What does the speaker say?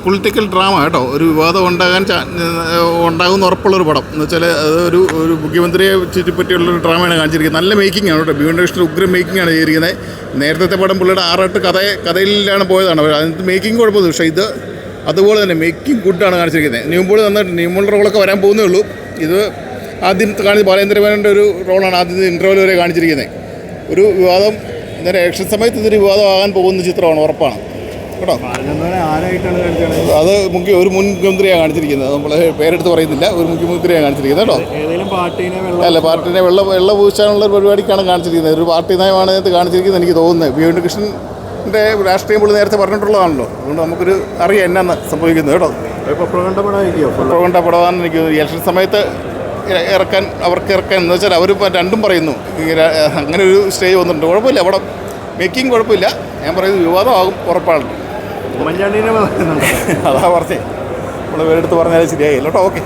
Political drama കേട്ടോ. ഒരു വിവാദം ഉണ്ടാകുമെന്ന് ഉറപ്പുള്ളൊരു പടം എന്ന് വെച്ചാൽ അത് ഒരു മുഖ്യമന്ത്രിയെ ചുറ്റിപ്പറ്റിയുള്ളൊരു ഡ്രാമയാണ് കാണിച്ചിരിക്കുന്നത്. നല്ല മേക്കിംഗ് ആണ് കേട്ടോ. ബിയോണ്ട് കൃഷ്ണൻ ഉഗ്രം മേക്കിംഗ് ആണ് ചെയ്തിരിക്കുന്നത്. നേരത്തെ പടം പുള്ളിയുടെ 6-8 കഥയിലാണ് പോയതാണ്. അതിനകത്ത് മേക്കിംഗ് കുഴപ്പമില്ല. പക്ഷേ ഇത് അതുപോലെ തന്നെ മേക്കിംഗ് ഗുഡാണ് കാണിച്ചിരിക്കുന്നത്. ന്യൂമോളുടെ റോളൊക്കെ വരാൻ പോകുന്നേ ഉള്ളൂ. ഇത് ആദ്യം ബാലേന്ദ്രമേനോൻ്റെ ഒരു റോളാണ് ആദ്യം ഇൻ്റർവ്യൂവിൽ വരെ കാണിച്ചിരിക്കുന്നത്. ഒരു വിവാദം ഇലക്ഷൻ സമയത്ത് ഇതൊരു വിവാദമാകാൻ പോകുന്ന ചിത്രമാണ്, ഉറപ്പാണ് കേട്ടോ. അത് ഒരു മുൻമന്ത്രിയാണ് കാണിച്ചിരിക്കുന്നത്. നമ്മൾ പേരെടുത്ത് പറയുന്നില്ല. ഒരു മുഖ്യമന്ത്രിയാണ് കാണിച്ചിരിക്കുന്നത് കേട്ടോ. അല്ല, പാർട്ടിനെ വെള്ള പൂശാനുള്ള ഒരു പരിപാടിക്കാണ് കാണിച്ചിരിക്കുന്നത്. ഒരു പാർട്ടി നയമാണ് ഇതിനകത്ത് കാണിച്ചിരിക്കുന്നത് എനിക്ക് തോന്നുന്നത്. ബിയോണ്ട് കൃഷ്ണൻ്റെ രാഷ്ട്രീയം പുള്ളി നേരത്തെ പറഞ്ഞിട്ടുള്ളതാണല്ലോ. അതുകൊണ്ട് നമുക്കൊരു അറിയാം എന്നാണ് സംഭവിക്കുന്നത് കേട്ടോ. പ്രകണ്ട പടമാണെന്ന് എനിക്ക് ഇലക്ഷൻ സമയത്ത് അവർക്ക് ഇറക്കാൻ എന്ന് വെച്ചാൽ അവർ രണ്ടും പറയുന്നു. അങ്ങനെ ഒരു സ്റ്റേജ് വന്നിട്ടുണ്ട്. കുഴപ്പമില്ല, അവിടെ മേക്കിംഗ് കുഴപ്പമില്ല. ഞാൻ പറയുന്നത് വിവാദമാകും, ഉറപ്പാണ്. അതാ പറഞ്ഞേ, നമ്മൾ പേരെടുത്ത് പറഞ്ഞാലും ശരിയായില്ല കേട്ടോ. ഓക്കെ.